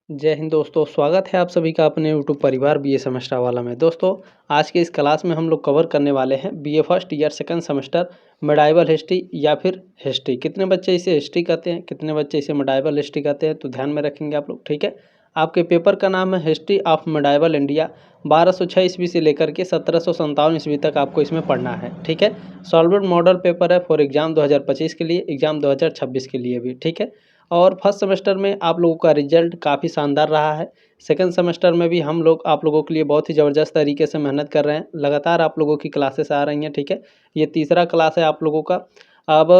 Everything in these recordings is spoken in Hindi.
जय हिंद दोस्तों, स्वागत है आप सभी का अपने यूट्यूब परिवार बीए सेमेस्टर वाला में। दोस्तों, आज के इस क्लास में हम लोग कवर करने वाले हैं BA first year second semester medieval history या फिर हिस्ट्री। कितने बच्चे इसे हिस्ट्री कहते हैं, कितने बच्चे इसे मेडाइवल हिस्ट्री कहते हैं, तो ध्यान में रखेंगे आप लोग। ठीक है, आपके पेपर का नाम है हिस्ट्री ऑफ मेडाइवल इंडिया। 1206 ईस्वी से लेकर के 1757 ईस्वी तक आपको इसमें पढ़ना है। ठीक है, सॉल्वेड मॉडल पेपर है फॉर एग्जाम 2025 के लिए, एग्जाम 2026 के लिए भी। ठीक है, और फर्स्ट सेमेस्टर में आप लोगों का रिजल्ट काफ़ी शानदार रहा है। सेकंड सेमेस्टर में भी हम लोग आप लोगों के लिए बहुत ही ज़बरदस्त तरीके से मेहनत कर रहे हैं। लगातार आप लोगों की क्लासेस आ रही हैं। ठीक है, ये तीसरा क्लास है आप लोगों का। अब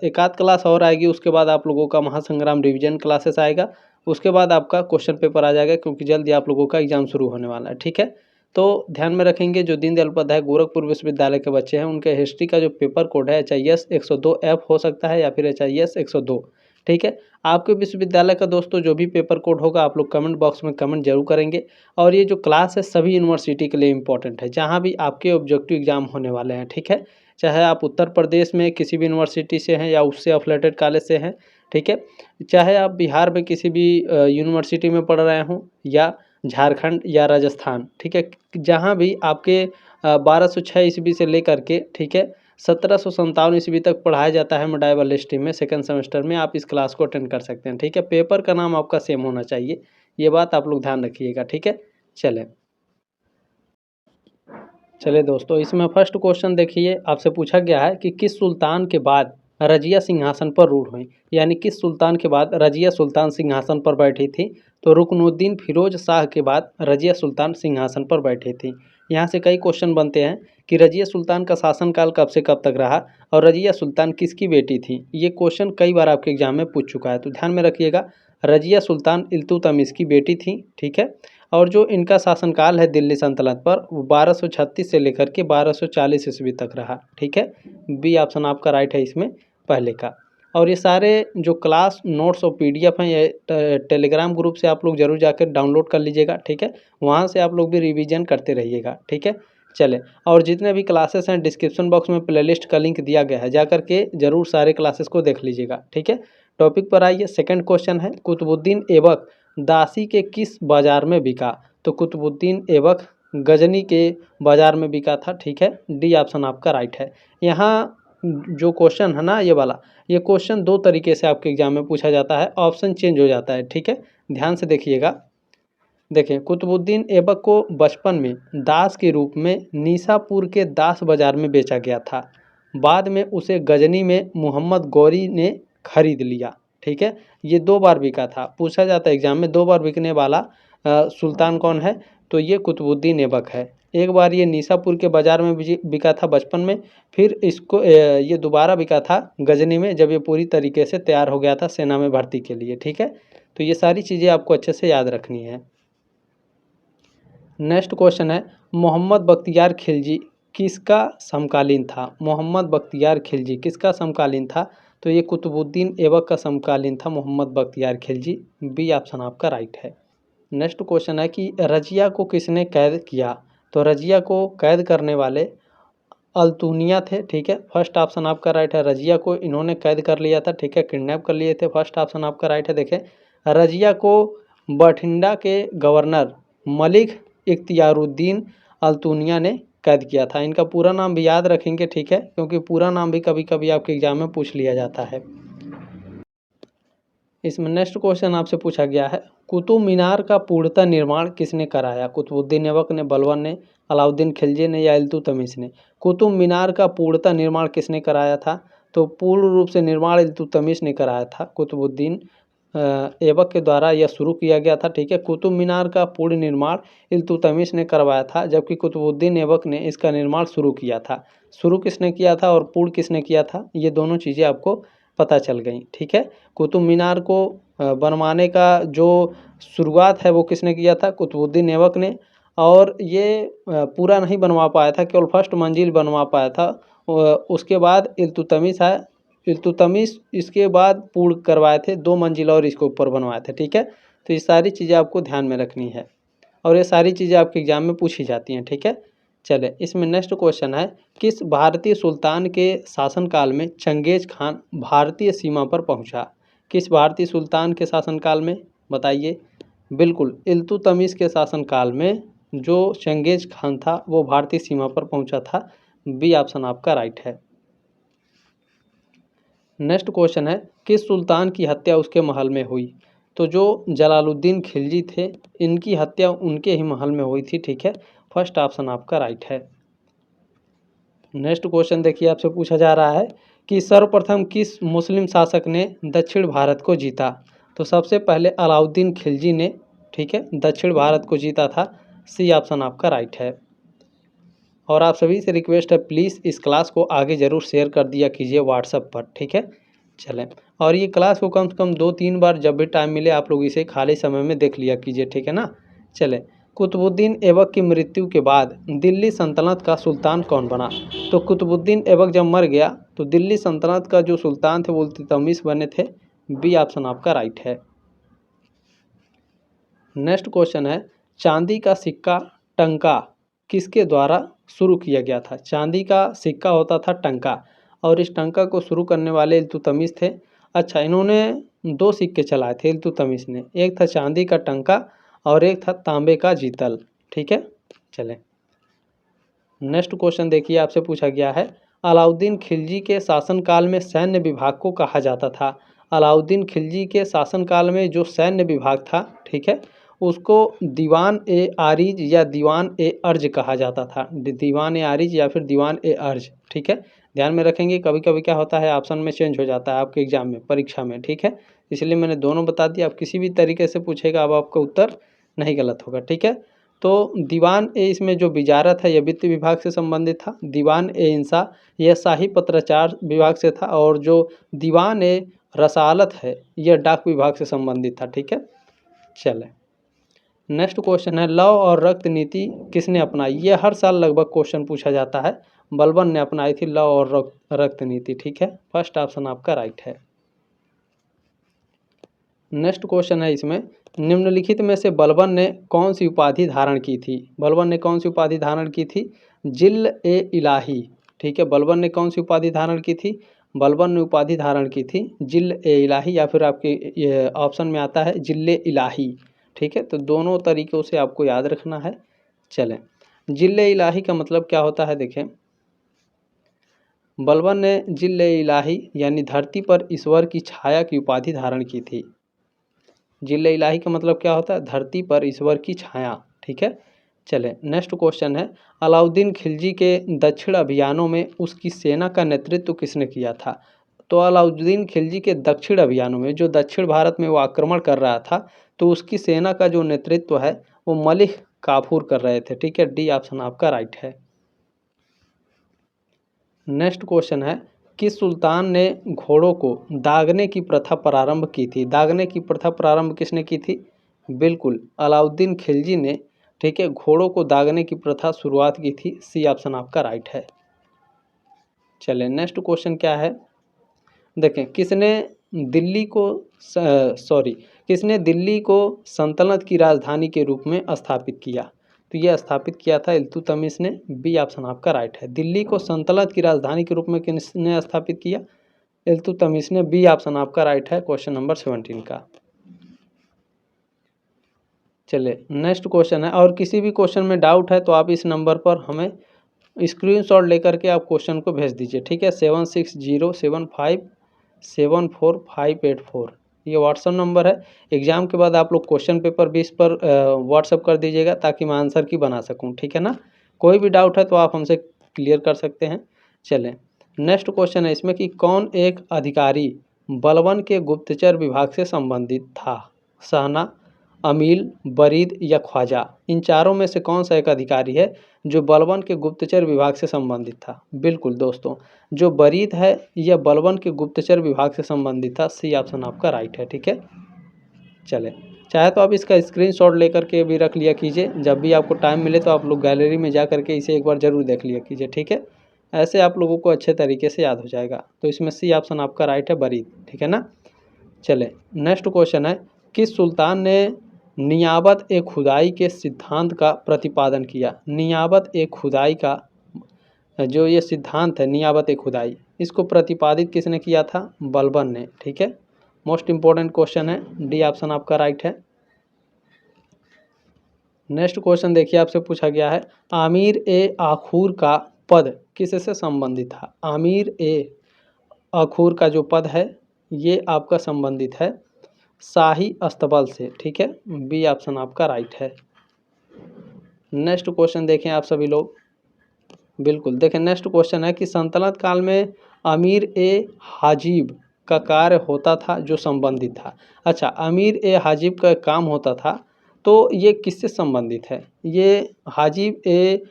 एक आध क्लास और आएगी, उसके बाद आप लोगों का महासंग्राम रिवीजन क्लासेस आएगा। उसके बाद आपका क्वेश्चन पेपर आ जाएगा, क्योंकि जल्दी आप लोगों का एग्जाम शुरू होने वाला है। ठीक है, तो ध्यान में रखेंगे जो दीनदयाल उपाध्याय गोरखपुर विश्वविद्यालय के बच्चे हैं, उनके हिस्ट्री का जो पेपर कोड है HIS 102F हो सकता है या फिर HIS 102। ठीक है, आपके विश्वविद्यालय का दोस्तों जो भी पेपर कोड होगा आप लोग कमेंट बॉक्स में कमेंट जरूर करेंगे। और ये जो क्लास है सभी यूनिवर्सिटी के लिए इम्पोर्टेंट है, जहाँ भी आपके ऑब्जेक्टिव एग्जाम होने वाले हैं। ठीक है, चाहे आप उत्तर प्रदेश में किसी भी यूनिवर्सिटी से हैं या उससे अफिलेटेड कॉलेज से हैं। ठीक है, चाहे आप बिहार में किसी भी यूनिवर्सिटी में पढ़ रहे हों या झारखंड या राजस्थान। ठीक है, जहाँ भी आपके 1206 ईस्वी से लेकर के, ठीक है, 1757 ईस्वी तक पढ़ाया जाता है मेडाइवल हिस्ट्री में। सेकंड सेमेस्टर में आप इस क्लास को अटेंड कर सकते हैं। ठीक है, पेपर का नाम आपका सेम होना चाहिए, ये बात आप लोग ध्यान रखिएगा। ठीक है, चले दोस्तों, इसमें फर्स्ट क्वेश्चन देखिए, आपसे पूछा गया है कि किस सुल्तान के बाद रजिया सिंहासन पर रूढ़ हुई, यानी किस सुल्तान के बाद रजिया सुल्तान सिंहासन पर बैठी थी। तो रुकनुद्दीन फिरोज शाह के बाद रजिया सुल्तान सिंहासन पर बैठी थी। यहाँ से कई क्वेश्चन बनते हैं कि रजिया सुल्तान का शासनकाल कब से कब तक रहा और रजिया सुल्तान किसकी बेटी थी। ये क्वेश्चन कई बार आपके एग्जाम में पूछ चुका है, तो ध्यान में रखिएगा। रजिया सुल्तान इल्तुतमिश की बेटी थी। ठीक है, और जो इनका शासनकाल है दिल्ली सल्तनत पर, वो 1236 से लेकर के 1240 ईस्वी तक रहा। ठीक है, बी ऑप्शन आपका राइट है इसमें पहले का। और ये सारे जो क्लास नोट्स और PDF हैं, ये टेलीग्राम ग्रुप से आप लोग जरूर जाकर डाउनलोड कर लीजिएगा। ठीक है, वहाँ से आप लोग भी रिवीजन करते रहिएगा। ठीक है, चले, और जितने भी क्लासेस हैं डिस्क्रिप्शन बॉक्स में प्लेलिस्ट का लिंक दिया गया है, जाकर के जरूर सारे क्लासेस को देख लीजिएगा। ठीक है, टॉपिक पर आइए। सेकंड क्वेश्चन है, कुतुबुद्दीन ऐबक दासी के किस बाजार में बिका। तो कुतुबुद्दीन ऐबक गजनी के बाजार में बिका था। ठीक है, डी ऑप्शन आपका राइट है। यहाँ जो क्वेश्चन है ना, ये क्वेश्चन दो तरीके से आपके एग्जाम में पूछा जाता है, ऑप्शन चेंज हो जाता है। ठीक है, ध्यान से देखिएगा। देखें, कुतुबुद्दीन ऐबक को बचपन में दास के रूप में निसापुर के दास बाजार में बेचा गया था। बाद में उसे गजनी में मोहम्मद गौरी ने खरीद लिया। ठीक है, ये दो बार बिका था, पूछा जाता है एग्जाम में, दो बार बिकने वाला सुल्तान कौन है। तो ये कुतुबुद्दीन ऐबक है। एक बार ये निसापुर के बाज़ार में बिका था बचपन में, फिर इसको ये दोबारा बिका था गजनी में, जब ये पूरी तरीके से तैयार हो गया था सेना में भर्ती के लिए। ठीक है, तो ये सारी चीज़ें आपको अच्छे से याद रखनी है। नेक्स्ट क्वेश्चन है, मोहम्मद बख्तियार खिलजी किसका समकालीन था। मोहम्मद बख्तियार खिलजी किसका समकालीन था। तो ये कुतुबुद्दीन ऐबक का समकालीन था मोहम्मद बख्तियार खिलजी। बी ऑप्शन आपका राइट है। नेक्स्ट क्वेश्चन है कि रजिया को किसने कैद किया। तो रजिया को कैद करने वाले अल्तुनिया थे। ठीक है, फर्स्ट ऑप्शन आपका राइट है, रजिया को इन्होंने कैद कर लिया था। ठीक है, किडनैप कर लिए थे, फर्स्ट ऑप्शन आपका राइट है। देखें, रजिया को बठिंडा के गवर्नर मलिक इख्तियारुद्दीन अल्तुनिया ने कैद किया था। इनका पूरा नाम भी याद रखेंगे। ठीक है, क्योंकि पूरा नाम भी कभी कभी आपके एग्जाम में पूछ लिया जाता है। इसमें नेक्स्ट क्वेश्चन आपसे पूछा गया है, कुतुब मीनार का पूर्णतः निर्माण किसने कराया। कुतुबुद्दीन ऐबक ने, बलबन ने, अलाउद्दीन खिलजी ने या इल्तुतमिश ने। कुतुब मीनार का पूर्णतः निर्माण किसने कराया था। तो पूर्ण रूप से निर्माण इल्तुतमिश ने कराया था। कुतुबुद्दीन ऐबक के द्वारा यह शुरू किया गया था। ठीक है, कुतुब मीनार का पूर्ण निर्माण इल्तुतमिश ने करवाया था, जबकि कुतुबुद्दीन ऐबक ने इसका निर्माण शुरू किया था। शुरू किसने किया था और पूर्ण किसने किया था, ये दोनों चीज़ें आपको पता चल गई। ठीक है, कुतुब मीनार को बनवाने का जो शुरुआत है वो किसने किया था, कुतुबुद्दीन ऐबक ने। और ये पूरा नहीं बनवा पाया था, केवल फर्स्ट मंजिल बनवा पाया था। उसके बाद इल्तुतमिश है, इल्तुतमिश इसके बाद पूर्ण करवाए थे, 2 मंजिल और इसके ऊपर बनवाए थे। ठीक है, तो ये सारी चीज़ें आपको ध्यान में रखनी है और ये सारी चीज़ें आपके एग्जाम में पूछी जाती हैं। ठीक है, चले, इसमें नेक्स्ट क्वेश्चन है, किस भारतीय सुल्तान के शासनकाल में चंगेज खान भारतीय सीमा पर पहुंचा। किस भारतीय सुल्तान के शासनकाल में बताइए। बिल्कुल, इल्तुतमिश के शासनकाल में जो चंगेज खान था वो भारतीय सीमा पर पहुंचा था। बी ऑप्शन आपका राइट है। नेक्स्ट क्वेश्चन है, किस सुल्तान की हत्या उसके महल में हुई? तो जो जलालुद्दीन खिलजी थे, इनकी हत्या उनके ही महल में हुई थी। ठीक है, फर्स्ट ऑप्शन आपका राइट है। नेक्स्ट क्वेश्चन देखिए, आपसे पूछा जा रहा है कि सर्वप्रथम किस मुस्लिम शासक ने दक्षिण भारत को जीता? तो सबसे पहले अलाउद्दीन खिलजी ने, ठीक है, दक्षिण भारत को जीता था। सी ऑप्शन आपका राइट है। और आप सभी से रिक्वेस्ट है, प्लीज़ इस क्लास को आगे ज़रूर शेयर कर दिया कीजिए व्हाट्सएप पर। ठीक है, चलें। और ये क्लास को कम से कम 2-3 बार जब भी टाइम मिले आप लोग इसे खाली समय में देख लिया कीजिए। ठीक है ना। चलें। कुतुबुद्दीन ऐबक की मृत्यु के बाद दिल्ली सल्तनत का सुल्तान कौन बना? तो कुतुबुद्दीन ऐबक जब मर गया तो दिल्ली सल्तनत का जो सुल्तान थे वो इल्तुतमिश बने थे। बी ऑप्शन आपका राइट है। नेक्स्ट क्वेश्चन है, चांदी का सिक्का टंका किसके द्वारा शुरू किया गया था? चांदी का सिक्का होता था टंका, और इस टंका को शुरू करने वाले इल्तुतमिश थे। अच्छा, इन्होंने 2 सिक्के चलाए थे इल्तुतमिश ने, एक था चांदी का टंका और एक था तांबे का जीतल। ठीक है, चलें। नेक्स्ट क्वेश्चन देखिए, आपसे पूछा गया है, अलाउद्दीन खिलजी के शासनकाल में सैन्य विभाग को कहा जाता था? अलाउद्दीन खिलजी के शासनकाल में जो सैन्य विभाग था, ठीक है, उसको दीवान ए आरिज या दीवान ए अर्ज कहा जाता था। दीवान ए आरिज या फिर दीवान ए अर्ज। ठीक है, ध्यान में रखेंगे, कभी कभी क्या होता है ऑप्शन में चेंज हो जाता है आपके एग्जाम में, परीक्षा में। ठीक है, इसलिए मैंने दोनों बता दिया। आप किसी भी तरीके से पूछेगा अब आपका उत्तर नहीं गलत होगा। ठीक है, तो दीवान ए इसमें जो विजारत है यह वित्त विभाग से संबंधित था। दीवान ए इंसा यह शाही पत्राचार विभाग से था, और जो दीवान ए रसालत है यह डाक विभाग से संबंधित था। ठीक है, चलें। नेक्स्ट क्वेश्चन है, लव और रक्त नीति किसने अपनाई? ये हर साल लगभग क्वेश्चन पूछा जाता है। बलबन ने अपनाई थी लव और रक्त नीति। ठीक है, फर्स्ट ऑप्शन आपका राइट है। नेक्स्ट क्वेश्चन है इसमें, निम्नलिखित में से बलबन ने कौन सी उपाधि धारण की थी? बलबन ने कौन सी उपाधि धारण की थी? जिल ए इलाही। ठीक है, बलबन ने कौन सी उपाधि धारण की थी? बलबन ने उपाधि धारण की थी जिल ए इलाही, या फिर आपके ये ऑप्शन में आता है जिले इलाही। ठीक है, तो दोनों तरीक़ों से आपको याद रखना है। चलें, जिले इलाही का मतलब क्या होता है देखें। बलबन ने जिले इलाही यानी धरती पर ईश्वर की छाया की उपाधि धारण की थी। जिले इलाही का मतलब क्या होता है? धरती पर ईश्वर की छाया। ठीक है, चलें। नेक्स्ट क्वेश्चन है, अलाउद्दीन खिलजी के दक्षिण अभियानों में उसकी सेना का नेतृत्व किसने किया था? तो अलाउद्दीन खिलजी के दक्षिण अभियानों में, जो दक्षिण भारत में वो आक्रमण कर रहा था, तो उसकी सेना का जो नेतृत्व है वो मलिक काफूर कर रहे थे। ठीक है, डी ऑप्शन आपका राइट है। नेक्स्ट क्वेश्चन है, किस सुल्तान ने घोड़ों को दागने की प्रथा प्रारंभ की थी? दागने की प्रथा प्रारंभ किसने की थी? बिल्कुल, अलाउद्दीन खिलजी ने। ठीक है, घोड़ों को दागने की प्रथा शुरुआत की थी। सी ऑप्शन आपका राइट है। चलें, नेक्स्ट क्वेश्चन क्या है देखें, किसने दिल्ली को सल्तनत की राजधानी के रूप में स्थापित किया? तो यह स्थापित किया था इल्तुतमिश ने। बी ऑप्शन आपका राइट है। दिल्ली को सल्तनत की राजधानी के रूप में किसने स्थापित किया? इल्तुतमिश ने। बी ऑप्शन आपका राइट है क्वेश्चन नंबर 17 का। चलिए, नेक्स्ट क्वेश्चन है, और किसी भी क्वेश्चन में डाउट है तो आप इस नंबर पर हमें स्क्रीनशॉट लेकर के आप क्वेश्चन को भेज दीजिए। ठीक है, 7607574584 ये व्हाट्सअप नंबर है। एग्ज़ाम के बाद आप लोग क्वेश्चन पेपर भी इस पर व्हाट्सअप कर दीजिएगा ताकि मैं आंसर की बना सकूं। ठीक है ना, कोई भी डाउट है तो आप हमसे क्लियर कर सकते हैं। चलें, नेक्स्ट क्वेश्चन है इसमें कि कौन एक अधिकारी बलबन के गुप्तचर विभाग से संबंधित था? सहना, अमील, बरीद या ख्वाजा, इन चारों में से कौन सा एक अधिकारी है जो बलबन के गुप्तचर विभाग से संबंधित था? बिल्कुल दोस्तों, जो बरीद है यह बलबन के गुप्तचर विभाग से संबंधित था। सी ऑप्शन आपका राइट है। ठीक है, चले, चाहे तो आप इसका स्क्रीनशॉट लेकर के भी रख लिया कीजिए। जब भी आपको टाइम मिले तो आप लोग गैलरी में जा करके इसे एक बार ज़रूर देख लिया कीजिए। ठीक है, ऐसे आप लोगों को अच्छे तरीके से याद हो जाएगा। तो इसमें सी ऑप्शन आपका राइट है, बरीद। ठीक है ना। चले, नेक्स्ट क्वेश्चन है, किस सुल्तान ने नियाबत ए खुदाई के सिद्धांत का प्रतिपादन किया? नियाबत ए खुदाई का जो ये सिद्धांत है, नियाबत ए खुदाई, इसको प्रतिपादित किसने किया था? बलबन ने। ठीक है, मोस्ट इम्पोर्टेंट क्वेश्चन है, डी ऑप्शन आपका राइट है। नेक्स्ट क्वेश्चन देखिए, आपसे पूछा गया है आमिर ए आखूर का पद किससे संबंधित था। आमिर ए आखूर का जो पद है ये आपका संबंधित है शाही अस्तबल से, ठीक है, बी ऑप्शन आपका राइट है। नेक्स्ट क्वेश्चन देखें आप सभी लोग, बिल्कुल देखें नेक्स्ट क्वेश्चन है कि सल्तनत काल में अमीर ए हाजिब का कार्य होता था जो संबंधित था। अच्छा, अमीर ए हाजिब का काम होता था तो ये किससे संबंधित है। ये हाजिब ए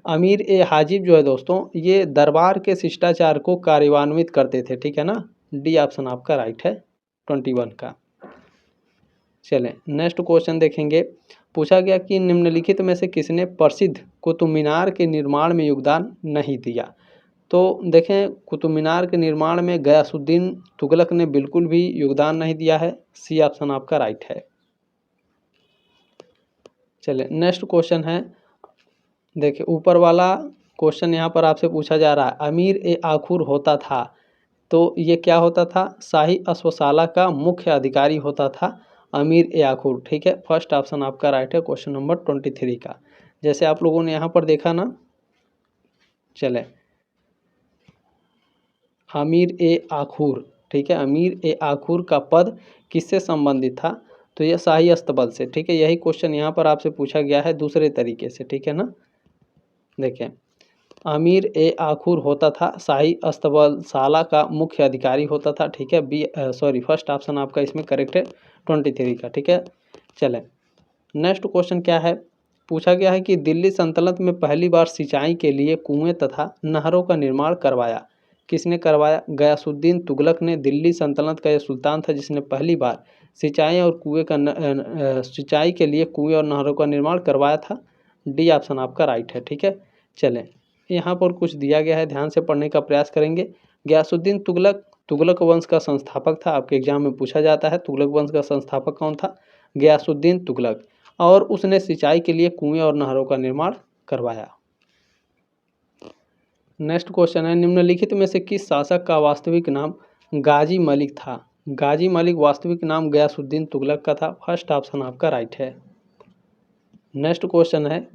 अमीर ए हाजिब जो है दोस्तों ये दरबार के शिष्टाचार को कार्यान्वित करते थे, ठीक है ना, डी ऑप्शन आपका राइट है 21 का। चलें नेक्स्ट क्वेश्चन देखेंगे, पूछा गया कि निम्नलिखित में से किसने प्रसिद्ध कुतुब मीनार के निर्माण में योगदान नहीं दिया। तो देखें कुतुब मीनार के निर्माण में गयासुद्दीन तुगलक ने बिल्कुल भी योगदान नहीं दिया है, सी ऑप्शन आपका राइट है। चलिए नेक्स्ट क्वेश्चन है, देखिए ऊपर वाला क्वेश्चन यहाँ पर आपसे पूछा जा रहा है अमीर ए आखूर होता था, तो ये क्या होता था, शाही अश्वशाला का मुख्य अधिकारी होता था अमीर ए आखूर, ठीक है, फर्स्ट ऑप्शन आपका राइट है क्वेश्चन नंबर 23 का। जैसे आप लोगों ने यहाँ पर देखा ना, चले अमीर ए आखूर, ठीक है, अमीर ए आखूर का पद किससे संबंधित था, तो यह शाही अस्तबल से, ठीक है, यही क्वेश्चन यहाँ पर आपसे पूछा गया है दूसरे तरीके से, ठीक है ना। देखें अमीर ए आखूर होता था शाही अस्तबल शाला का मुख्य अधिकारी होता था, ठीक है, फर्स्ट ऑप्शन आपका इसमें करेक्ट है 23 का, ठीक है। चलें नेक्स्ट क्वेश्चन क्या है, पूछा गया है कि दिल्ली सल्तनत में पहली बार सिंचाई के लिए कुएं तथा नहरों का निर्माण करवाया, किसने करवाया। गयासुद्दीन तुगलक ने दिल्ली सल्तनत का यह सुल्तान था जिसने पहली बार सिंचाई और सिंचाई के लिए कुएं और नहरों का निर्माण करवाया था, डी ऑप्शन आपका राइट है, ठीक है। चलें यहाँ पर कुछ दिया गया है, ध्यान से पढ़ने का प्रयास करेंगे। गयासुद्दीन तुगलक वंश का संस्थापक था, आपके एग्जाम में पूछा जाता है तुगलक वंश का संस्थापक कौन था, गयासुद्दीन तुगलक, और उसने सिंचाई के लिए कुएं और नहरों का निर्माण करवाया। नेक्स्ट क्वेश्चन है निम्नलिखित में से किस शासक का वास्तविक नाम गाजी मलिक था। गाजी मलिक वास्तविक नाम गयासुद्दीन तुगलक का था, फर्स्ट ऑप्शन आपका राइट है। नेक्स्ट क्वेश्चन है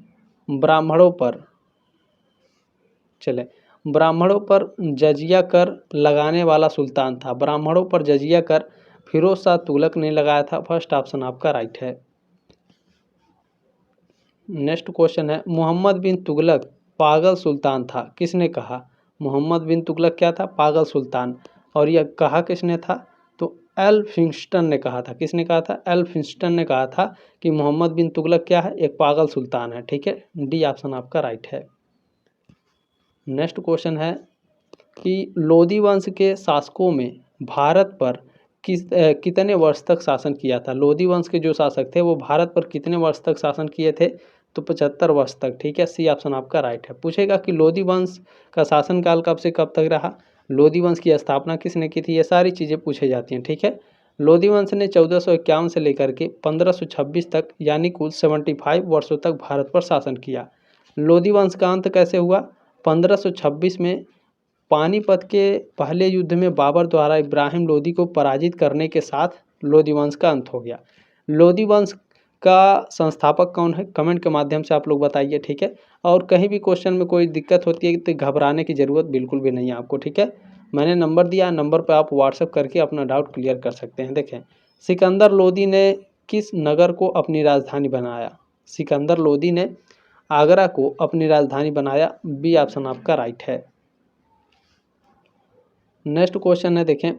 ब्राह्मणों पर, चले ब्राह्मणों पर जजिया कर लगाने वाला सुल्तान था। ब्राह्मणों पर जजिया कर फिरोज शाह तुगलक ने लगाया था, फर्स्ट ऑप्शन आपका राइट है। नेक्स्ट क्वेश्चन है मोहम्मद बिन तुगलक पागल सुल्तान था, किसने कहा। मोहम्मद बिन तुगलक क्या था, पागल सुल्तान, और यह कहा किसने था, तो एल्फिंस्टन ने कहा था। किसने कहा था, एल्फिंस्टन ने कहा था कि मोहम्मद बिन तुगलक क्या है, एक पागल सुल्तान है, ठीक है, डी ऑप्शन आपका राइट है। नेक्स्ट क्वेश्चन है कि लोदी वंश के शासकों में भारत पर कितने वर्ष तक शासन किया था। लोदी वंश के जो शासक थे वो भारत पर कितने वर्ष तक शासन किए थे, तो 75 वर्ष तक, ठीक है, सी ऑप्शन आपका राइट है। पूछेगा कि लोदी वंश का शासनकाल कब से कब तक रहा, लोदी वंश की स्थापना किसने की थी, ये सारी चीज़ें पूछी जाती हैं, ठीक है। लोदी वंश ने 1451 से लेकर के 1526 तक यानी कुल 75 वर्षों तक भारत पर शासन किया। लोदी वंश का अंत कैसे हुआ, 1526 में पानीपत के पहले युद्ध में बाबर द्वारा इब्राहिम लोदी को पराजित करने के साथ लोदी वंश का अंत हो गया। लोदी वंश का संस्थापक कौन है, कमेंट के माध्यम से आप लोग बताइए, ठीक है। और कहीं भी क्वेश्चन में कोई दिक्कत होती है तो घबराने की ज़रूरत बिल्कुल भी नहीं है आपको, ठीक है। मैंने नंबर दिया, नंबर पर आप व्हाट्सएप करके अपना डाउट क्लियर कर सकते हैं। देखें सिकंदर लोदी ने किस नगर को अपनी राजधानी बनाया। सिकंदर लोदी ने आगरा को अपनी राजधानी बनाया, बी ऑप्शन आपका राइट है। नेक्स्ट क्वेश्चन है, देखें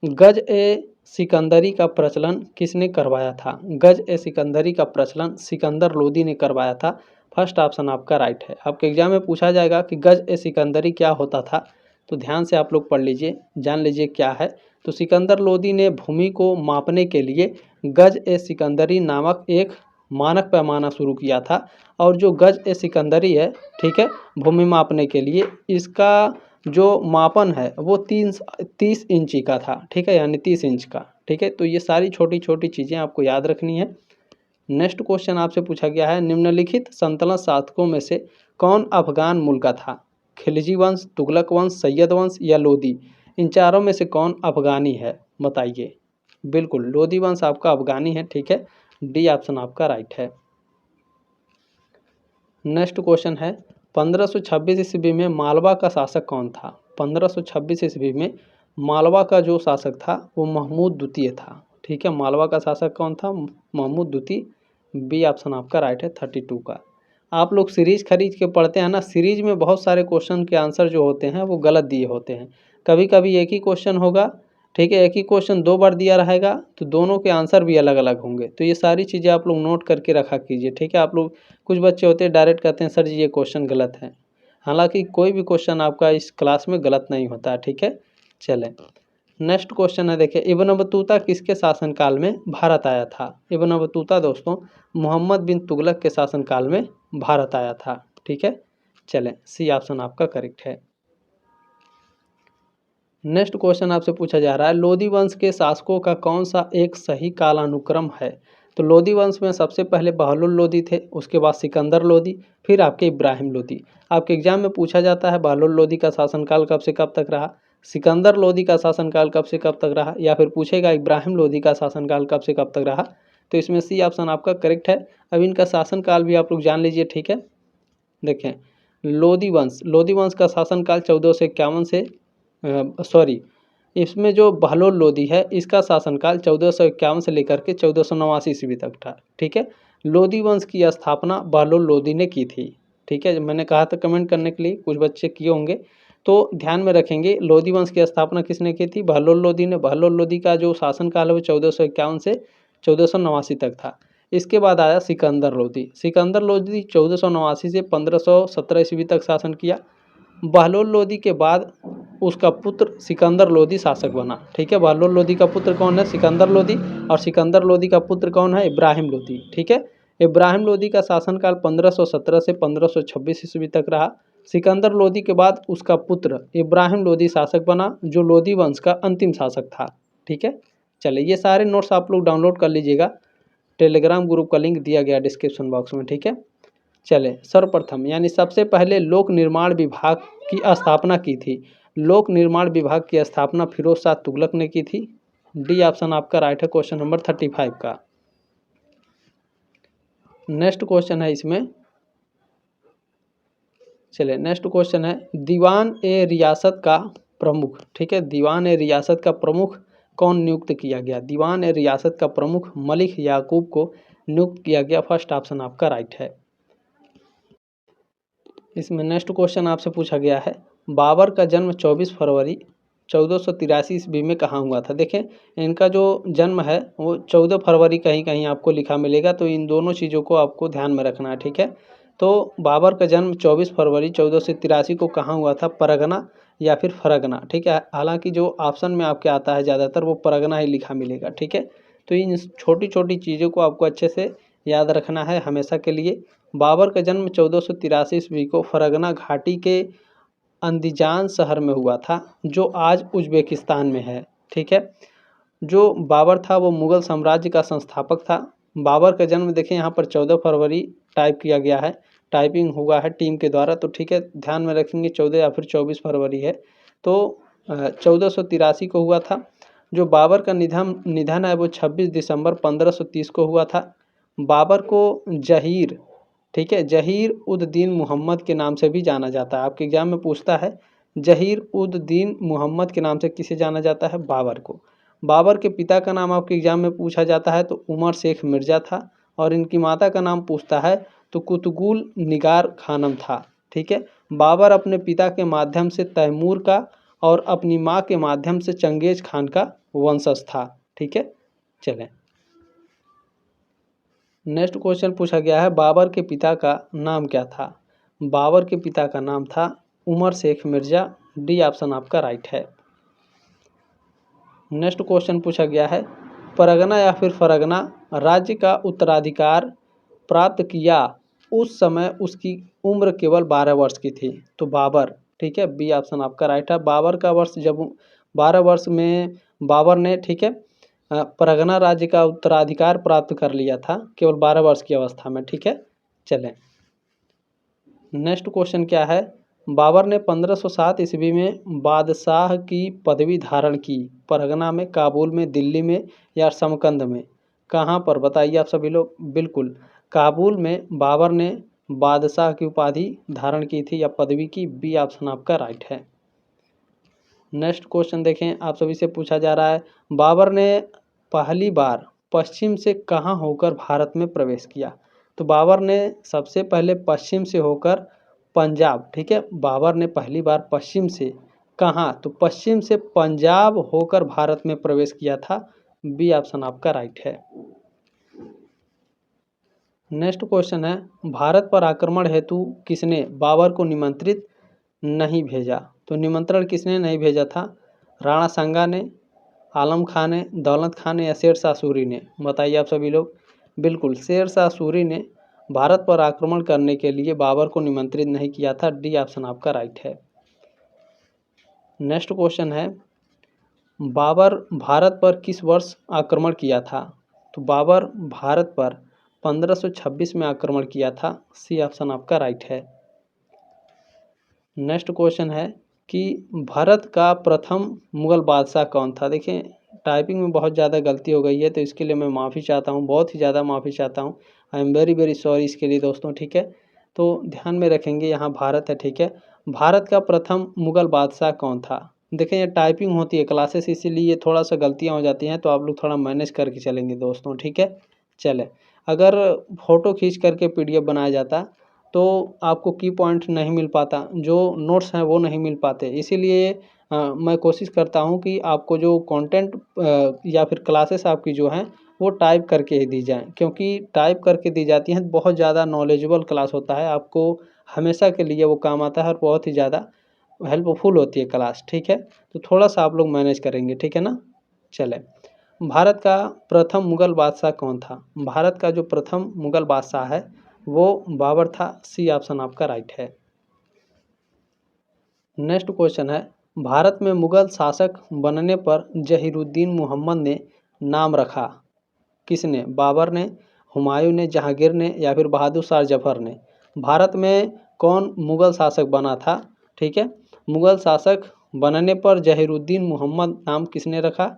गज ए सिकंदरी का प्रचलन किसने करवाया था। गज ए सिकंदरी का प्रचलन सिकंदर लोदी ने करवाया था, फर्स्ट ऑप्शन आपका राइट है। आपके एग्जाम में पूछा जाएगा कि गज ए सिकंदरी क्या होता था, तो ध्यान से आप लोग पढ़ लीजिए, जान लीजिए क्या है। तो सिकंदर लोदी ने भूमि को मापने के लिए गज ए सिकंदरी नामक एक मानक पैमाना शुरू किया था, और जो गज ए सिकंदरी है, ठीक है, भूमि मापने के लिए इसका जो मापन है वो 30 इंची का था, ठीक है, यानी 30 इंच का, ठीक है। तो ये सारी छोटी छोटी चीज़ें आपको याद रखनी है। नेक्स्ट क्वेश्चन आपसे पूछा गया है निम्नलिखित सल्तनत शासकों में से कौन अफगान मूल का था। खिलजी वंश, तुगलक वंश, सैयद वंश या लोदी, इन चारों में से कौन अफगानी है। बताइए। बिल्कुल, लोधी वंश आपका अफगानी है, ठीक है। डी ऑप्शन आपका राइट है। नेक्स्ट क्वेश्चन है 1526 ईस्वी में मालवा का शासक कौन था? 1526 ईस्वी में मालवा का जो शासक था वो महमूद द्वितीय था, ठीक है। मालवा का शासक कौन था? महमूद द्वितीय। बी ऑप्शन आपका राइट है 32 का। आप लोग सीरीज खरीद के पढ़ते हैं ना, सीरीज में बहुत सारे क्वेश्चन के आंसर जो होते हैं वो गलत दिए होते हैं। कभी कभी एक ही क्वेश्चन होगा, ठीक है, एक ही क्वेश्चन 2 बार दिया रहेगा तो दोनों के आंसर भी अलग अलग होंगे। तो ये सारी चीज़ें आप लोग नोट करके रखा कीजिए, ठीक है। आप लोग कुछ बच्चे होते हैं डायरेक्ट कहते हैं सर जी ये क्वेश्चन गलत है, हालांकि कोई भी क्वेश्चन आपका इस क्लास में गलत नहीं होता है, ठीक है। चलें, नेक्स्ट क्वेश्चन है, देखिए इब्न बतूता किसके शासनकाल में भारत आया था? इब्न बतूता दोस्तों मोहम्मद बिन तुगलक के शासनकाल में भारत आया था, ठीक है। चलें, सी ऑप्शन आपका करेक्ट है। नेक्स्ट क्वेश्चन आपसे पूछा जा रहा है लोधी वंश के शासकों का कौन सा एक सही कालानुक्रम है? तो लोधी वंश में सबसे पहले बहलुल लोधी थे, उसके बाद सिकंदर लोधी, फिर आपके इब्राहिम लोधी। आपके एग्जाम में पूछा जाता है बहलुल लोधी का शासनकाल कब से कब तक रहा, सिकंदर लोधी का शासनकाल कब से कब तक रहा, या फिर पूछेगा इब्राहिम लोधी का शासनकाल कब से कब तक रहा। तो इसमें सी ऑप्शन आपका करेक्ट है। अब इनका शासनकाल भी आप लोग जान लीजिए, ठीक है। देखें, लोधी वंश का शासनकाल 1451 से सॉरी, इसमें जो बहलोल लोधी है इसका शासनकाल 1451 से लेकर के 1489 ईस्वी तक था, ठीक है। लोधी वंश की स्थापना बहलोल लोधी ने की थी, ठीक है। मैंने कहा था कमेंट करने के लिए, कुछ बच्चे किए होंगे तो ध्यान में रखेंगे। लोधी वंश की स्थापना किसने की थी? बहलोल लोधी ने। बहलोल लोधी का जो शासनकाल है वो 1451 से 1489 तक था। इसके बाद आया सिकंदर लोधी। सिकंदर लोधी 1489 से 1517 ईस्वी तक शासन किया। बहलोल लोधी के बाद उसका पुत्र सिकंदर लोधी शासक बना, ठीक है। बहलोल लोधी का पुत्र कौन है? सिकंदर लोधी। और सिकंदर लोधी का पुत्र कौन है? इब्राहिम लोधी, ठीक है। इब्राहिम लोधी का शासनकाल 1517 से 1526 ईस्वी तक रहा। सिकंदर लोधी के बाद उसका पुत्र इब्राहिम लोधी शासक बना, जो लोधी वंश का अंतिम शासक था, ठीक है। चलिए, ये सारे नोट्स आप लोग डाउनलोड कर लीजिएगा, टेलीग्राम ग्रुप का लिंक दिया गया डिस्क्रिप्शन बॉक्स में, ठीक है। चले, सर्वप्रथम यानी सबसे पहले लोक निर्माण विभाग की स्थापना की थी। लोक निर्माण विभाग की स्थापना फिरोज शाह तुगलक ने की थी। डी ऑप्शन आपका राइट है क्वेश्चन नंबर 35 का। नेक्स्ट क्वेश्चन है इसमें, चले नेक्स्ट क्वेश्चन है दीवान ए रियासत का प्रमुख, ठीक है। दीवान ए रियासत का प्रमुख कौन नियुक्त किया गया? दीवान ए रियासत का प्रमुख मलिक याकूब को नियुक्त किया गया। फर्स्ट ऑप्शन आपका राइट है। इसमें नेक्स्ट क्वेश्चन आपसे पूछा गया है बाबर का जन्म 24 फरवरी 1483 ईस्वी में कहाँ हुआ था? देखें, इनका जो जन्म है वो 14 फरवरी कहीं कहीं आपको लिखा मिलेगा, तो इन दोनों चीज़ों को आपको ध्यान में रखना है, ठीक है। तो बाबर का जन्म 24 फरवरी 1483 को कहाँ हुआ था? परगना या फिर फरगना, ठीक है। हालांकि जो ऑप्शन में आपके आता है ज़्यादातर वो परगना ही लिखा मिलेगा, ठीक है। तो इन छोटी छोटी चीज़ों को आपको अच्छे से याद रखना है हमेशा के लिए। बाबर का जन्म 1483 ईस्वी को फरगना घाटी के अंदीजान शहर में हुआ था, जो आज उज्बेकिस्तान में है, ठीक है। जो बाबर था वो मुग़ल साम्राज्य का संस्थापक था। बाबर का जन्म देखें यहाँ पर 14 फरवरी टाइप किया गया है, टाइपिंग हुआ है टीम के द्वारा, तो ठीक है, ध्यान में रखेंगे 14 या फिर 24 फरवरी है। तो 1483 को हुआ था। जो बाबर का निधन है वो 26 दिसंबर 1530 को हुआ था। बाबर को जहीर, ठीक है, जहीर उद दीन मोहम्मद के नाम से भी जाना जाता है। आपके एग्जाम में पूछता है जहीर उद दीन मोहम्मद के नाम से किसे जाना जाता है? बाबर को। बाबर के पिता का नाम आपके एग्जाम में पूछा जाता है तो उमर शेख मिर्ज़ा था, और इनकी माता का नाम पूछता है तो कुतुगुल निगार खानम था, ठीक है। बाबर अपने पिता के माध्यम से तैमूर का और अपनी माँ के माध्यम से चंगेज खान का वंशज था, ठीक है। चलें, नेक्स्ट क्वेश्चन पूछा गया है बाबर के पिता का नाम क्या था? बाबर के पिता का नाम था उमर शेख मिर्ज़ा। डी ऑप्शन आपका राइट है। नेक्स्ट क्वेश्चन पूछा गया है परगना या फिर फरगना राज्य का उत्तराधिकार प्राप्त किया उस समय उसकी उम्र केवल 12 वर्ष की थी। तो बाबर, ठीक है, बी ऑप्शन आपका राइट है। बाबर का वर्ष जब 12 वर्ष में बाबर ने, ठीक है, परगना राज्य का उत्तराधिकार प्राप्त कर लिया था केवल 12 वर्ष की अवस्था में, ठीक है। चलें, नेक्स्ट क्वेश्चन क्या है बाबर ने 1507 ईस्वी में बादशाह की पदवी धारण की। परगना में, काबुल में, दिल्ली में या समकंद में? कहाँ पर बताइए आप सभी लोग। बिल्कुल काबुल में बाबर ने बादशाह की उपाधि धारण की थी या पदवी की। बी ऑप्शन आपका राइट है। नेक्स्ट क्वेश्चन देखें, आप सभी से पूछा जा रहा है, बाबर ने पहली बार पश्चिम से कहाँ होकर भारत में प्रवेश किया? तो बाबर ने सबसे पहले पश्चिम से होकर पंजाब, ठीक है, बाबर ने पहली बार पश्चिम से कहाँ? तो पश्चिम से पंजाब होकर भारत में प्रवेश किया था। बी ऑप्शन आपका राइट है। नेक्स्ट क्वेश्चन है, भारत पर आक्रमण हेतु किसने बाबर को निमंत्रित नहीं भेजा? तो निमंत्रण किसने नहीं भेजा था? राणा सांगा ने, आलम खान ने, दौलत खान ने या शेर शाह सूरी ने? बताइए आप सभी लोग। बिल्कुल शेर शाह सूरी ने भारत पर आक्रमण करने के लिए बाबर को निमंत्रित नहीं किया था। डी ऑप्शन आपका राइट है। नेक्स्ट क्वेश्चन है, बाबर भारत पर किस वर्ष आक्रमण किया था? तो बाबर भारत पर 1526 में आक्रमण किया था। सी ऑप्शन आपका राइट है। नेक्स्ट क्वेश्चन है कि भारत का प्रथम मुगल बादशाह कौन था? देखिए टाइपिंग में बहुत ज़्यादा गलती हो गई है, तो इसके लिए मैं माफ़ी चाहता हूँ, बहुत ही ज़्यादा माफ़ी चाहता हूँ। I am very very sorry इसके लिए दोस्तों, ठीक है। तो ध्यान में रखेंगे, यहाँ भारत है, ठीक है। भारत का प्रथम मुगल बादशाह कौन था? देखें ये टाइपिंग होती है क्लासेस, इसीलिए थोड़ा सा गलतियाँ हो जाती हैं, तो आप लोग थोड़ा मैनेज करके चलेंगे दोस्तों, ठीक है। चले, अगर फ़ोटो खींच करके PDF बनाया जाता तो आपको की पॉइंट नहीं मिल पाता, जो नोट्स हैं वो नहीं मिल पाते। इसीलिए मैं कोशिश करता हूँ कि आपको जो कंटेंट या फिर क्लासेस आपकी जो हैं वो टाइप करके ही दी जाएँ, क्योंकि टाइप करके दी जाती हैं बहुत ज़्यादा नॉलेजेबल क्लास होता है, आपको हमेशा के लिए वो काम आता है और बहुत ही ज़्यादा हेल्पफुल होती है क्लास, ठीक है। तो थोड़ा सा आप लोग मैनेज करेंगे, ठीक है ना। चले, भारत का प्रथम मुगल बादशाह कौन था? भारत का जो प्रथम मुगल बादशाह है वो बाबर था। सी ऑप्शन आपका राइट है। नेक्स्ट क्वेश्चन है, भारत में मुगल शासक बनने पर जहीरुद्दीन मोहम्मद ने नाम रखा किसने? बाबर ने, हुमायूं ने, जहांगीर ने या फिर बहादुर शाह जफर ने? भारत में कौन मुगल शासक बना था? ठीक है, मुगल शासक बनने पर जहीरुद्दीन मोहम्मद नाम किसने रखा?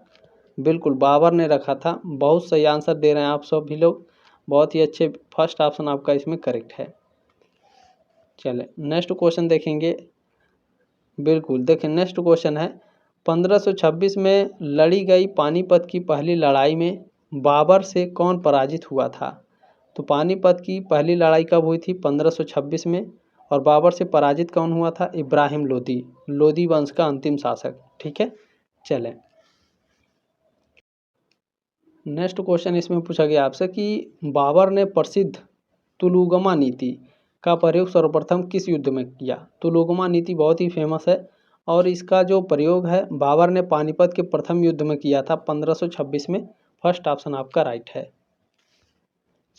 बिल्कुल बाबर ने रखा था। बहुत सही आंसर दे रहे हैं आप सब भी लोग, बहुत ही अच्छे। फर्स्ट ऑप्शन आपका इसमें करेक्ट है। चले नेक्स्ट क्वेश्चन देखेंगे। बिल्कुल देखें, नेक्स्ट क्वेश्चन है, 1526 में लड़ी गई पानीपत की पहली लड़ाई में बाबर से कौन पराजित हुआ था? तो पानीपत की पहली लड़ाई कब हुई थी? 1526 में। और बाबर से पराजित कौन हुआ था? इब्राहिम लोदी, लोदी वंश का अंतिम शासक, ठीक है। चलें, नेक्स्ट क्वेश्चन इसमें पूछा गया आपसे कि बाबर ने प्रसिद्ध तुलुगमा नीति का प्रयोग सर्वप्रथम किस युद्ध में किया? तुलुगमा नीति बहुत ही फेमस है और इसका जो प्रयोग है बाबर ने पानीपत के प्रथम युद्ध में किया था 1526 में। फर्स्ट ऑप्शन आपका राइट है।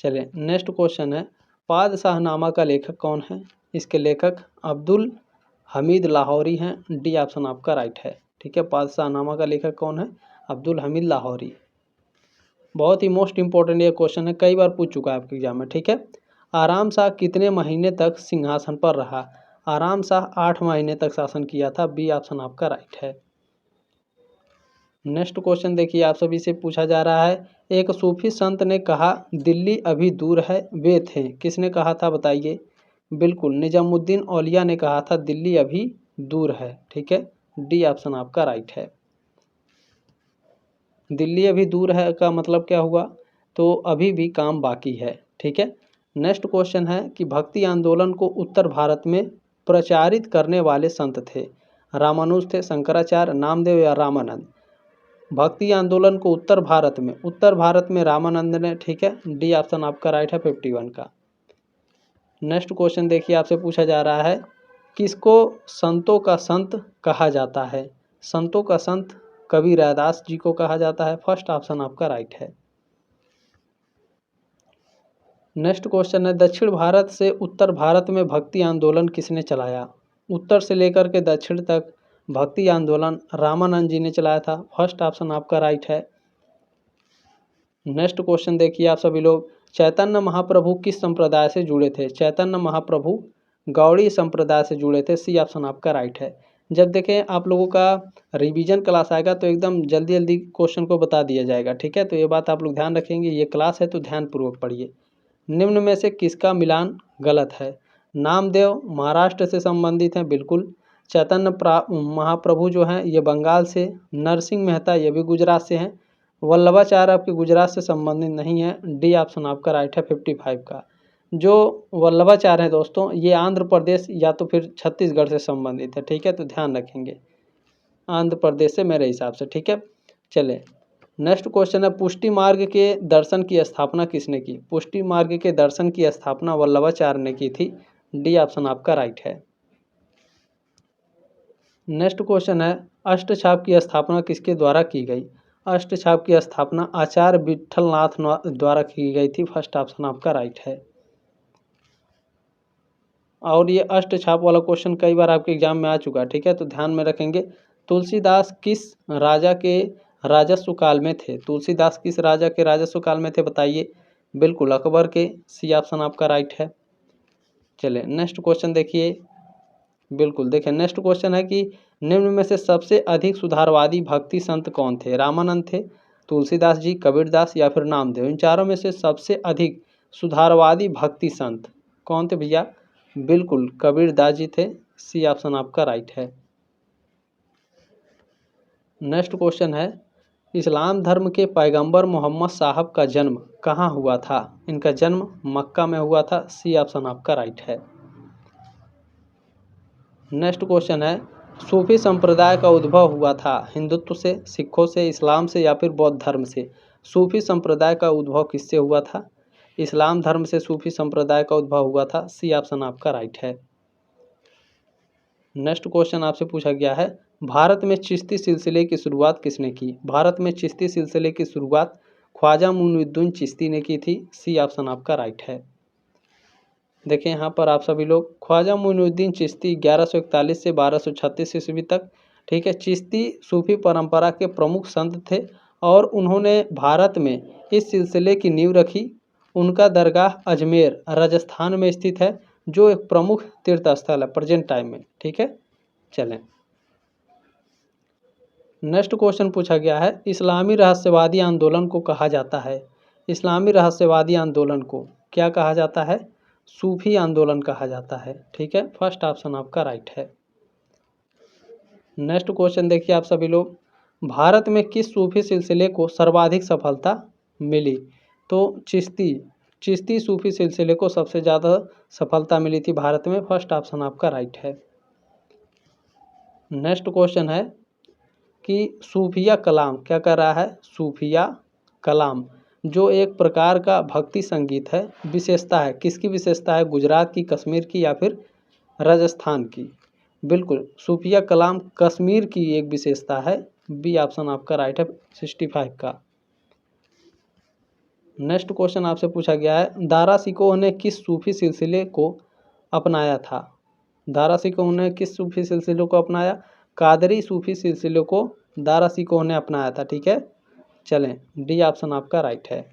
चलिए नेक्स्ट क्वेश्चन है, पादशाहनामा का लेखक कौन है? इसके लेखक अब्दुल हमीद लाहौरी हैं। डी ऑप्शन आपका राइट है, ठीक है। पादशाहनामा का लेखक कौन है? अब्दुल हमीद लाहौरी। बहुत ही मोस्ट इंपॉर्टेंट ये क्वेश्चन है, कई बार पूछ चुका है आपके एग्जाम में, ठीक है। आराम शाह कितने महीने तक सिंहासन पर रहा? आराम शाह 8 महीने तक शासन किया था। बी ऑप्शन आपका राइट है। नेक्स्ट क्वेश्चन देखिए, आप सभी से पूछा जा रहा है, एक सूफी संत ने कहा दिल्ली अभी दूर है, वे थे? किसने कहा था बताइए? बिल्कुल निजामुद्दीन औलिया ने कहा था दिल्ली अभी दूर है, ठीक है। डी ऑप्शन आपका राइट है। दिल्ली अभी दूर है का मतलब क्या हुआ? तो अभी भी काम बाकी है, ठीक है। नेक्स्ट क्वेश्चन है कि भक्ति आंदोलन को उत्तर भारत में प्रचारित करने वाले संत थे? रामानुज थे, शंकराचार्य, नामदेव या रामानंद? भक्ति आंदोलन को उत्तर भारत में रामानंद ने, ठीक है। डी ऑप्शन आपका राइट है 51 का। नेक्स्ट क्वेश्चन देखिए, आपसे पूछा जा रहा है, किसको संतों का संत कहा जाता है? संतों का संत कबीर रैदास जी को कहा जाता है। फर्स्ट ऑप्शन आपका राइट है। नेक्स्ट क्वेश्चन है, दक्षिण भारत से उत्तर भारत में भक्ति आंदोलन किसने चलाया? उत्तर से लेकर के दक्षिण तक भक्ति आंदोलन रामानंद जी ने चलाया था। फर्स्ट ऑप्शन आपका राइट है। नेक्स्ट क्वेश्चन देखिए आप सभी लोग, चैतन्य महाप्रभु किस संप्रदाय से जुड़े थे? चैतन्य महाप्रभु गौड़ी संप्रदाय से जुड़े थे। सी ऑप्शन आपका राइट है। जब देखें आप लोगों का रिवीजन क्लास आएगा तो एकदम जल्दी जल्दी क्वेश्चन को बता दिया जाएगा, ठीक है। तो ये बात आप लोग ध्यान रखेंगे, ये क्लास है तो ध्यानपूर्वक पढ़िए। निम्न में से किसका मिलान गलत है? नामदेव महाराष्ट्र से संबंधित हैं, बिल्कुल। चैतन्य महाप्रभु जो हैं ये बंगाल से। नरसिंह मेहता ये भी गुजरात से हैं। वल्लभाचार्य आपके गुजरात से संबंधित नहीं है। डी ऑप्शन आपका राइट है 55 का। जो वल्लभाचार्य हैं दोस्तों ये आंध्र प्रदेश या तो फिर छत्तीसगढ़ से संबंधित है, ठीक है। तो ध्यान रखेंगे आंध्र प्रदेश से मेरे हिसाब से, ठीक है। चले नेक्स्ट क्वेश्चन है, पुष्टि मार्ग के दर्शन की स्थापना किसने की? पुष्टि मार्ग के दर्शन की स्थापना वल्लभाचार्य ने की थी। डी ऑप्शन आपका राइट है। नेक्स्ट क्वेश्चन है, अष्टछाप की स्थापना किसके द्वारा की गई? अष्टछाप की स्थापना आचार्य विठलनाथ द्वारा की गई थी। फर्स्ट ऑप्शन आपका राइट है। और ये अष्टछाप वाला क्वेश्चन कई बार आपके एग्जाम में आ चुका है, ठीक है। तो ध्यान में रखेंगे। तुलसीदास किस राजा के राजस्व काल में थे? तुलसीदास किस राजा के राजस्व काल में थे बताइए? बिल्कुल अकबर के। सी ऑप्शन आपका राइट है। चलिए नेक्स्ट क्वेश्चन देखिए। बिल्कुल देखिए नेक्स्ट क्वेश्चन है कि निम्न में से सबसे अधिक सुधारवादी भक्ति संत कौन थे? रामानंद थे, तुलसीदास जी, कबीरदास या फिर नामदेव। इन चारों में से सबसे अधिक सुधारवादी भक्ति संत कौन थे भैया? बिल्कुल कबीरदास जी थे। सी ऑप्शन आपका राइट है। नेक्स्ट क्वेश्चन है, इस्लाम धर्म के पैगंबर मोहम्मद साहब का जन्म कहाँ हुआ था? इनका जन्म मक्का में हुआ था। सी ऑप्शन आपका राइट है। नेक्स्ट क्वेश्चन है, सूफी संप्रदाय का उद्भव हुआ था हिंदुत्व से, सिखों से, इस्लाम से या फिर बौद्ध धर्म से? सूफी संप्रदाय का उद्भव किससे हुआ था? इस्लाम धर्म से सूफी संप्रदाय का उद्भव हुआ था। सी ऑप्शन आपका राइट है। नेक्स्ट क्वेश्चन आपसे पूछा गया है, भारत में चिश्ती सिलसिले की शुरुआत किसने की? भारत में चिश्ती सिलसिले की शुरुआत ख्वाजा मुइनुद्दीन चिश्ती ने की थी। सी ऑप्शन आपका राइट है। देखें यहाँ पर आप सभी लोग, ख्वाजा मुइनुद्दीन चिश्ती 1141 से 1236 ईस्वी तक, ठीक है, चिश्ती सूफी परंपरा के प्रमुख संत थे और उन्होंने भारत में इस सिलसिले की नींव रखी। उनका दरगाह अजमेर राजस्थान में स्थित है, जो एक प्रमुख तीर्थ स्थल है प्रेजेंट टाइम में, ठीक है। चलें नेक्स्ट क्वेश्चन पूछा गया है, इस्लामी रहस्यवादी आंदोलन को कहा जाता है? इस्लामी रहस्यवादी आंदोलन को क्या कहा जाता है? सूफी आंदोलन कहा जाता है, ठीक है। फर्स्ट ऑप्शन आपका राइट है। नेक्स्ट क्वेश्चन देखिए आप सभी लोग, भारत में किस सूफी सिलसिले को सर्वाधिक सफलता मिली? तो चिश्ती सूफी सिलसिले को सबसे ज़्यादा सफलता मिली थी भारत में। फर्स्ट ऑप्शन आपका राइट है। नेक्स्ट क्वेश्चन है कि सूफिया कलाम क्या कर रहा है? सूफिया कलाम जो एक प्रकार का भक्ति संगीत है, विशेषता है, किसकी विशेषता है? गुजरात की, कश्मीर की या फिर राजस्थान की? बिल्कुल सूफिया कलाम कश्मीर की एक विशेषता है। बी ऑप्शन आपका राइट है 65 का। नेक्स्ट क्वेश्चन आपसे पूछा गया है, दारा सिकोह ने किस सूफी सिलसिले को अपनाया था? दारा सिकोह ने किस सूफी सिलसिले को अपनाया? कादरी सूफी सिलसिले को दारा सिकोह ने अपनाया था, ठीक है। चलें डी ऑप्शन आपका राइट है।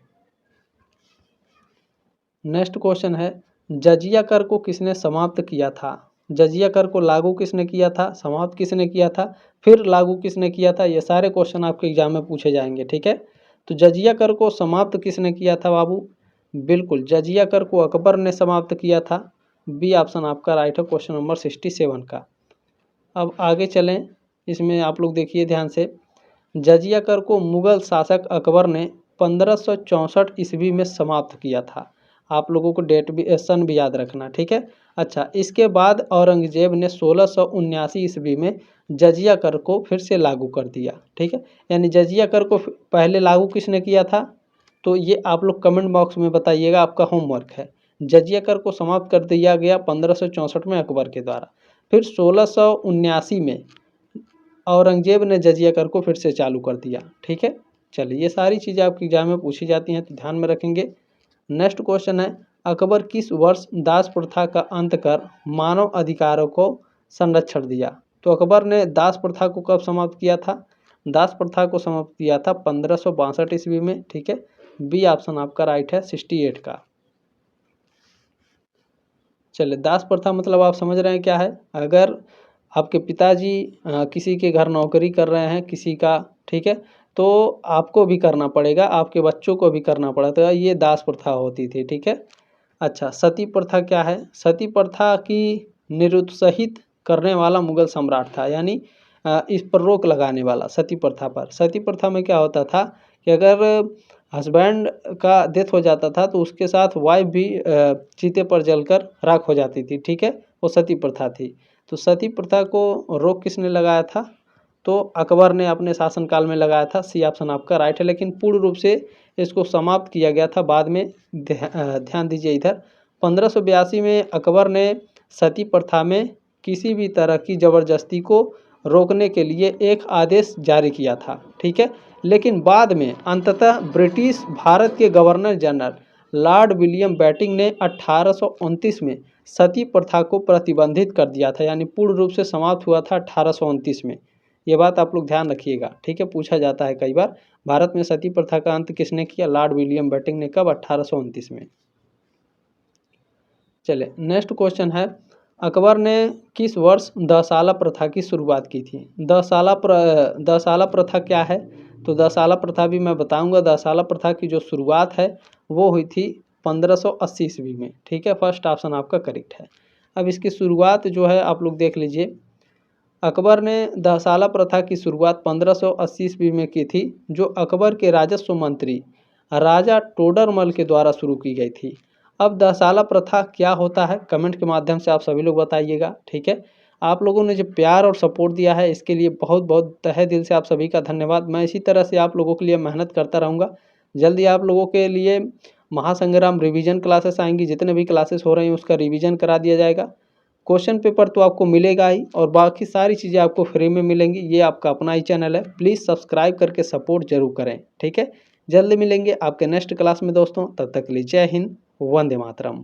नेक्स्ट क्वेश्चन है, जजिया कर को किसने समाप्त किया था? जजिया कर को लागू किसने किया था, समाप्त किसने किया था, फिर लागू किसने किया था? ये सारे क्वेश्चन आपके एग्जाम में पूछे जाएंगे, ठीक है। तो जजिया कर को समाप्त किसने किया था बाबू? बिल्कुल जजिया कर को अकबर ने समाप्त किया था। बी ऑप्शन आपका राइट है क्वेश्चन नंबर 67 का। अब आगे चलें, इसमें आप लोग देखिए ध्यान से, जजिया कर को मुग़ल शासक अकबर ने 1564 ईस्वी में समाप्त किया था। आप लोगों को डेट भी सन भी याद रखना, ठीक है। अच्छा, इसके बाद औरंगजेब ने 1679 ईस्वी में जजिया कर को फिर से लागू कर दिया, ठीक है। यानी जजिया कर को पहले लागू किसने किया था? तो ये आप लोग कमेंट बॉक्स में बताइएगा, आपका होमवर्क है। जजिया कर को समाप्त कर दिया गया 1564 में अकबर के द्वारा, फिर 1679 में औरंगजेब ने जजिया कर को फिर से चालू कर दिया, ठीक है। चलिए ये सारी चीज़ें आपके एग्जाम में पूछी जाती हैं तो ध्यान में रखेंगे। नेक्स्ट क्वेश्चन है, अकबर किस वर्ष दास प्रथा का अंत कर मानव अधिकारों को संरक्षण दिया? तो अकबर ने दास प्रथा को कब समाप्त किया था? दास प्रथा को समाप्त किया था 1562 ईस्वी में, ठीक है। बी ऑप्शन आपका राइट है 68 का। चलिए, दास प्रथा मतलब आप समझ रहे हैं क्या है। अगर आपके पिताजी किसी के घर नौकरी कर रहे हैं किसी का, ठीक है, तो आपको भी करना पड़ेगा, आपके बच्चों को भी करना पड़ा, तो ये दास प्रथा होती थी, ठीक है। अच्छा, सती प्रथा क्या है। सती प्रथा की निरुत्साहित करने वाला मुगल सम्राट था, यानी इस पर रोक लगाने वाला सती प्रथा पर। सती प्रथा में क्या होता था कि अगर हस्बैंड का डेथ हो जाता था तो उसके साथ वाइफ भी चीते पर जलकर राख हो जाती थी, ठीक है, वो सती प्रथा थी। तो सती प्रथा को रोक किसने लगाया था, तो अकबर ने अपने शासनकाल में लगाया था। सी ऑप्शन आपका राइट है, लेकिन पूर्ण रूप से इसको समाप्त किया गया था बाद में। ध्यान दीजिए इधर, 1582 में अकबर ने सती प्रथा में किसी भी तरह की ज़बरदस्ती को रोकने के लिए एक आदेश जारी किया था, ठीक है। लेकिन बाद में अंततः ब्रिटिश भारत के governor general Lord William Bentinck ने 1829 में सती प्रथा को प्रतिबंधित कर दिया था, यानी पूर्ण रूप से समाप्त हुआ था 1829 में। ये बात आप लोग ध्यान रखिएगा, ठीक है, पूछा जाता है कई बार। भारत में सती प्रथा का अंत किसने किया, लॉर्ड विलियम बेंटिंक ने। कब, 1829 में। चलिए, नेक्स्ट क्वेश्चन है, अकबर ने किस वर्ष दसाला प्रथा की शुरुआत की थी। दसाला प्रथा क्या है, तो दसाला प्रथा भी मैं बताऊंगा। दसाला प्रथा की जो शुरुआत है वो हुई थी 1580 ईस्वी में, ठीक है, फर्स्ट ऑप्शन आपका करेक्ट है। अब इसकी शुरुआत जो है आप लोग देख लीजिए, अकबर ने दसाला प्रथा की शुरुआत 1580 ईस्वी में की थी, जो अकबर के राजस्व मंत्री राजा टोडरमल के द्वारा शुरू की गई थी। अब दसाला प्रथा क्या होता है, कमेंट के माध्यम से आप सभी लोग बताइएगा, ठीक है। आप लोगों ने जो प्यार और सपोर्ट दिया है इसके लिए बहुत बहुत तहे दिल से आप सभी का धन्यवाद। मैं इसी तरह से आप लोगों के लिए मेहनत करता रहूँगा। जल्दी आप लोगों के लिए महासंग्राम रिवीजन क्लासेस आएंगी, जितने भी क्लासेस हो रहे हैं उसका रिवीजन करा दिया जाएगा। क्वेश्चन पेपर तो आपको मिलेगा ही, और बाकी सारी चीज़ें आपको फ्री में मिलेंगी। ये आपका अपना ही चैनल है, प्लीज़ सब्सक्राइब करके सपोर्ट जरूर करें, ठीक है। जल्दी मिलेंगे आपके नेक्स्ट क्लास में दोस्तों, तब तक के लिए जय हिंद, वंदे मातरम।